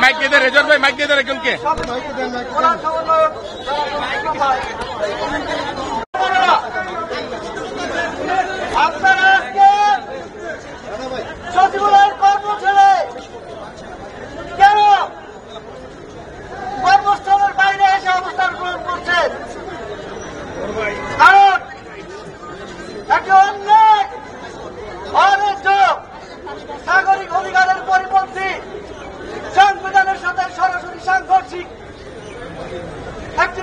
Mic दे razor भाई, mic दे क्योंकि আপনারা আজকে সচিবালয়ের কর্ম ছেড়ে কেন কর্মস্থলের বাইরে এসে অবস্থান গ্রহণ করছেন? কারণ একটি অন্যায় অন্যায্য নাগরিক অধিকারের পরিপন্থী সংবিধানের সাথে সরাসরি সাংঘর্ষিক একটি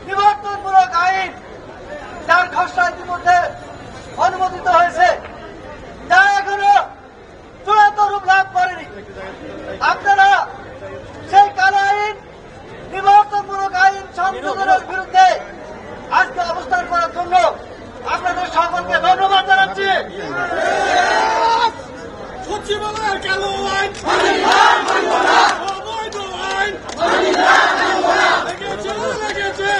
নিবর্তনমূলক আইন, যার খসড়া ইতিমধ্যে অনুমোদিত হয়েছে, যা এখনো চূড়ান্ত রূপ লাভ করেনি। আপনারা সেই কালো আইন, নিবর্তনমূলক আইন সংশোধনের বিরুদ্ধে আজকে অবস্থান করার জন্য আপনাদের সকলকে ধন্যবাদ জানাচ্ছি। সচিবালয়ের কালো আইন অবৈধ আইন লেগেছে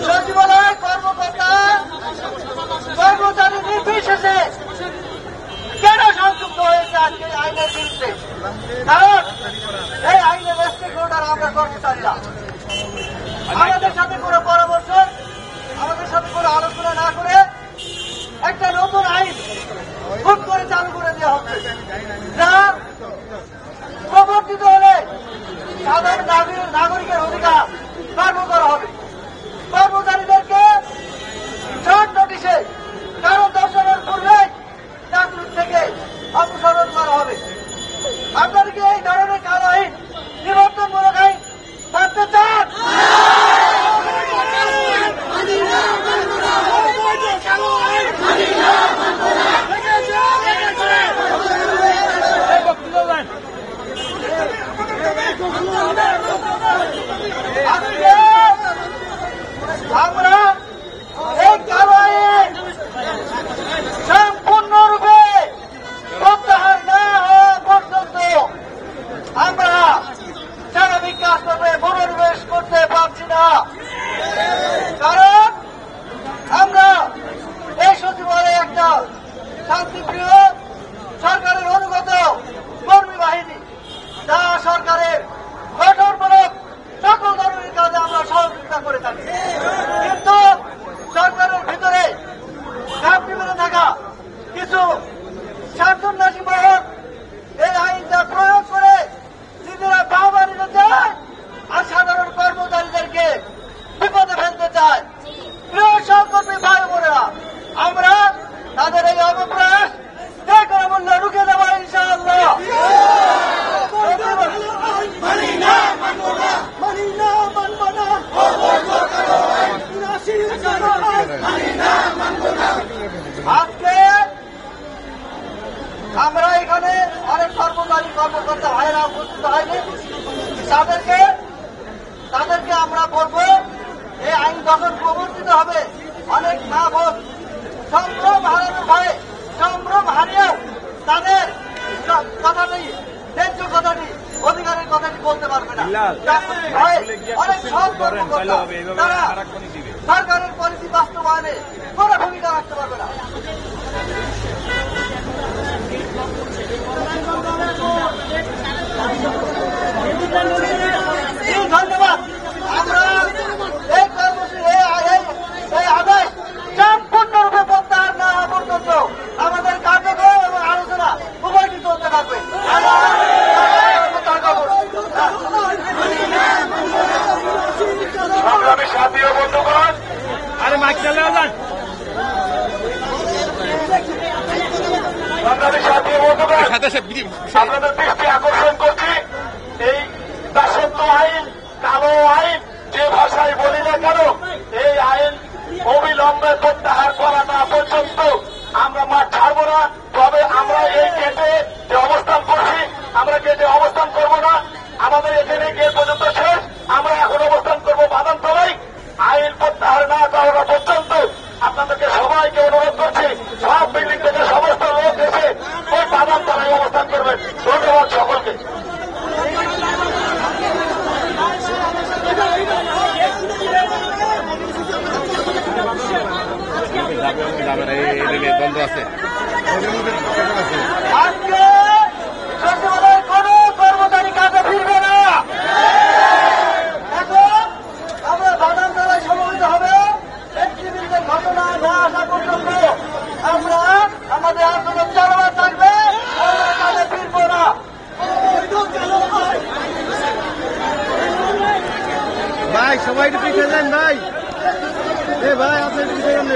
সচিবালয়ের কর্মকর্তা কর্মচারী নির্বিশেষে কেন সংযুক্ত হয়েছে আজকে আইনের বিরুদ্ধে? কারণ এই আইনের স্টেক হোল্ডার আমরা কর্মচারীরা। আমাদের সাথে কোনো পরামর্শ, আমাদের সাথে কোনো আলোচনা না করে একটা নতুন আইন খুব করে চালু করে দেওয়া হচ্ছে, যা প্রবর্তিত হলে সাধারণ নাগরিকের অধিকার কার্যকর হবে। কর্মচারীদেরকে শর্ট নোটিশে কারণ দর্শনের পূর্বে চাকরি থেকে অপসারণ করা হবে। আপনারা কি এই ধরনের কালো আইন, নিবর্তনমূলক আইন থাকতে চান? আজকে আমরা এখানে অনেক কর্মচারী কর্মকর্তা ভাইয়েরা উপস্থিত হয়নি, তাদেরকে আমরা বলবো এই আইন যখন প্রবর্তিত হবে অনেক মা বোন সম্ভ্রম হারানোর ভয়ে সম্ভ্রম হারিয়েও তাদের কথাটি ন্যায্য কথাটি অধিকারের কথাটি বলতে পারবে না। ভয়ে অনেক সব কর্মকর্তা তারা সরকারের পলিসি বাস্তবায়নে কোনো ভূমিকা রাখতে পারবে না। ধন্যবাদ। আমরা এই কর্মসূচি এই আদেশ সম্পূর্ণরূপে প্রত্যাহার না হওয়া পর্যন্ত আমাদের কার্যক্রম এবং আলোচনা উভয়টি চলতে থাকবে। সংগ্রামী সাথী ও বন্ধুগণ, আরে মাইক চালিয়ে যান। সংগ্রামী সাথী ও বন্ধুগণ, সাথে আপনাদের দৃষ্টি আকর্ষণ করছি এই দাসত্ব আইন, কালো আইন যে ভাষায় বলি না কেন, এই আইন অবিলম্বে প্রত্যাহার করা না পর্যন্ত আমরা মাঠ ছাড়ব না। তবে আমরা এই গেটে যে অবস্থান করছি, আমরা গেটে অবস্থান করব না। আমাদের এখানে গেট পর্যন্ত শেষ। আমরা এখন অবস্থান করবো বাদামতলায়। আইন প্রত্যাহার না করা পর্যন্ত আপনাদেরকে সবাইকে অনুরোধ করছি, সব বিল্ডিং থেকে সমস্ত লোক এসে ওই বাদামতলায় অবস্থান করবেন। ধন্যবাদ সকলকে। বন্ধ আছে। আজকে সচিবালয়ের কোন কর্মচারী কাজে ফিরবে না। এখন আমরা বাদামতলায় সমবেত হবে। নেতৃবৃন্দের ঘটনা না আসা পর্যন্ত আমরা আমাদের আন্দোলন চালাতে থাকবে। আমরা কাজে ফিরব না। ভাই সবাই একটু পিছিয়ে যান ভাই। ভাই আপনি পিছিয়ে যান।